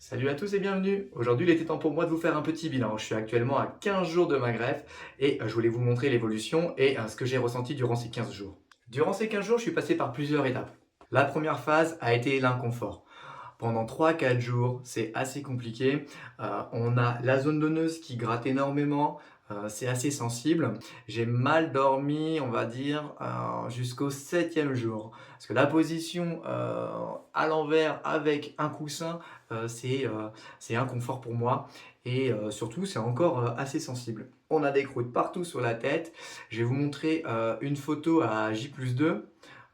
Salut à tous et bienvenue. Aujourd'hui, il était temps pour moi de vous faire un petit bilan. Je suis actuellement à 15 jours de ma greffe et je voulais vous montrer l'évolution et ce que j'ai ressenti durant ces 15 jours. Durant ces 15 jours, je suis passé par plusieurs étapes. La première phase a été l'inconfort. Pendant 3 4 jours, c'est assez compliqué. On a la zone donneuse qui gratte énormément, c'est assez sensible. J'ai mal dormi, on va dire, jusqu'au 7e jour. Parce que la position à l'envers avec un coussin, c'est inconfort pour moi et surtout c'est encore assez sensible. On a des croûtes partout sur la tête. Je vais vous montrer une photo à J+2.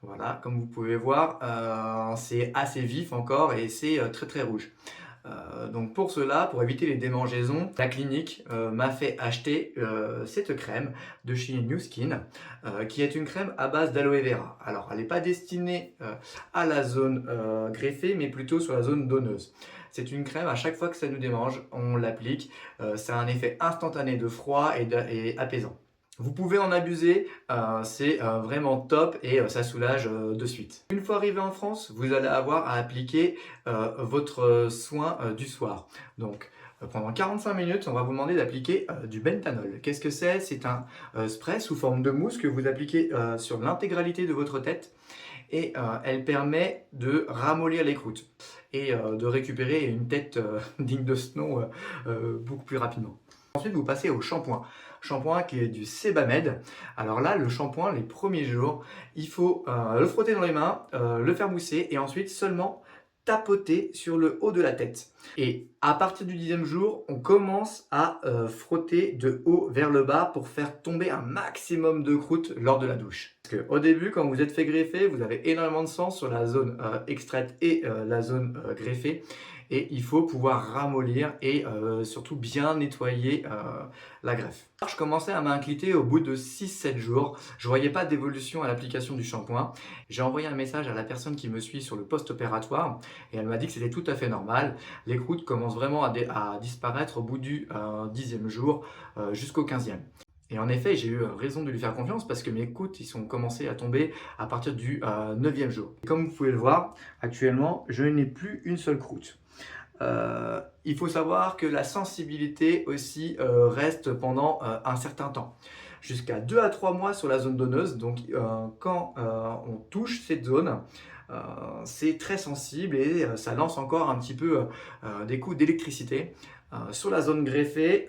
Voilà, comme vous pouvez voir, c'est assez vif encore et c'est très très rouge. Donc pour cela, pour éviter les démangeaisons, la clinique m'a fait acheter cette crème de chez New Skin, qui est une crème à base d'aloe vera. Alors elle n'est pas destinée à la zone greffée, mais plutôt sur la zone donneuse. C'est une crème, à chaque fois que ça nous démange, on l'applique. Ça a un effet instantané de froid et apaisant. Vous pouvez en abuser, c'est vraiment top et ça soulage de suite. Une fois arrivé en France, vous allez avoir à appliquer votre soin du soir. Donc pendant 45 minutes, on va vous demander d'appliquer du Bentanol. Qu'est-ce que c'est? C'est un spray sous forme de mousse que vous appliquez sur l'intégralité de votre tête et elle permet de ramollir les croûtes et de récupérer une tête digne de ce nom beaucoup plus rapidement. Ensuite, vous passez au shampoing. Shampoing qui est du Sebamed. Alors là, le shampoing, les premiers jours, il faut le frotter dans les mains, le faire mousser et ensuite seulement tapoter sur le haut de la tête. Et à partir du 10e jour, on commence à frotter de haut vers le bas pour faire tomber un maximum de croûte lors de la douche. Parce qu'au début, quand vous êtes fait greffer, vous avez énormément de sang sur la zone extraite et la zone greffée. Et il faut pouvoir ramollir et surtout bien nettoyer la greffe. Je commençais à m'inquiéter au bout de 6-7 jours. Je ne voyais pas d'évolution à l'application du shampoing. J'ai envoyé un message à la personne qui me suit sur le post-opératoire et elle m'a dit que c'était tout à fait normal. Les croûtes commencent vraiment à disparaître au bout du 10e jour jusqu'au 15e. Et en effet, j'ai eu raison de lui faire confiance parce que mes croûtes ils ont commencé à tomber à partir du 9e jour. Comme vous pouvez le voir, actuellement, je n'ai plus une seule croûte. Il faut savoir que la sensibilité aussi reste pendant un certain temps, jusqu'à 2 à 3 mois sur la zone donneuse. Donc quand on touche cette zone, c'est très sensible et ça lance encore un petit peu des coups d'électricité. Sur la zone greffée,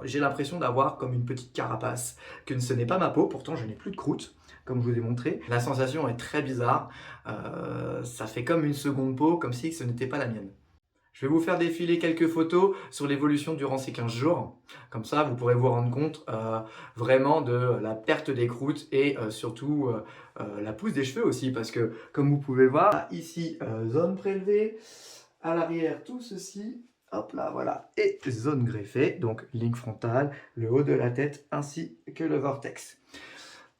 j'ai l'impression d'avoir comme une petite carapace, que ce n'est pas ma peau, pourtant je n'ai plus de croûte, comme je vous ai montré. La sensation est très bizarre, ça fait comme une seconde peau, comme si ce n'était pas la mienne. Je vais vous faire défiler quelques photos sur l'évolution durant ces 15 jours. Comme ça, vous pourrez vous rendre compte vraiment de la perte des croûtes et surtout la pousse des cheveux aussi. Parce que, comme vous pouvez le voir, ici, zone prélevée, à l'arrière, tout ceci. Hop là, voilà. Et zone greffée, donc ligne frontale, le haut de la tête ainsi que le vortex.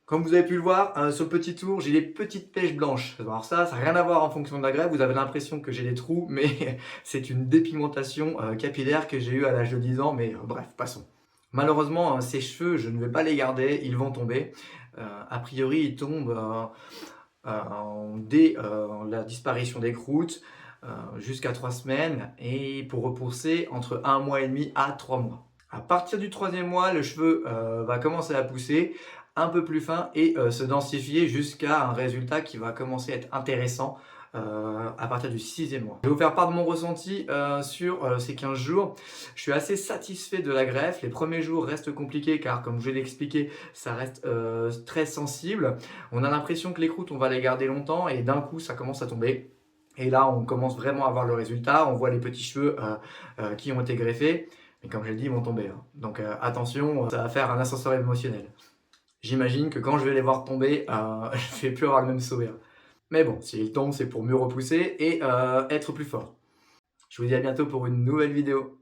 Comme vous avez pu le voir, sur le petit tour, j'ai des petites pêches blanches. Alors ça n'a rien à voir en fonction de la greffe. Vous avez l'impression que j'ai des trous, mais c'est une dépigmentation capillaire que j'ai eue à l'âge de 10 ans. Mais bref, passons. Malheureusement, ces cheveux, je ne vais pas les garder. Ils vont tomber. A priori, ils tombent dès la disparition des croûtes jusqu'à 3 semaines et pour repousser entre 1 mois et demi à 3 mois. À partir du 3e mois, le cheveu va commencer à pousser un peu plus fin et se densifier jusqu'à un résultat qui va commencer à être intéressant à partir du 6e mois. Je vais vous faire part de mon ressenti sur ces 15 jours. Je suis assez satisfait de la greffe. Les premiers jours restent compliqués car, comme je l'ai expliqué, ça reste très sensible. On a l'impression que les croûtes, on va les garder longtemps et d'un coup, ça commence à tomber. Et là, on commence vraiment à voir le résultat. On voit les petits cheveux qui ont été greffés. Mais comme je l'ai dit, ils vont tomber. Donc attention, ça va faire un ascenseur émotionnel. J'imagine que quand je vais les voir tomber, je vais plus avoir le même sourire. Mais bon, s'ils tombent, c'est pour mieux repousser et être plus fort. Je vous dis à bientôt pour une nouvelle vidéo.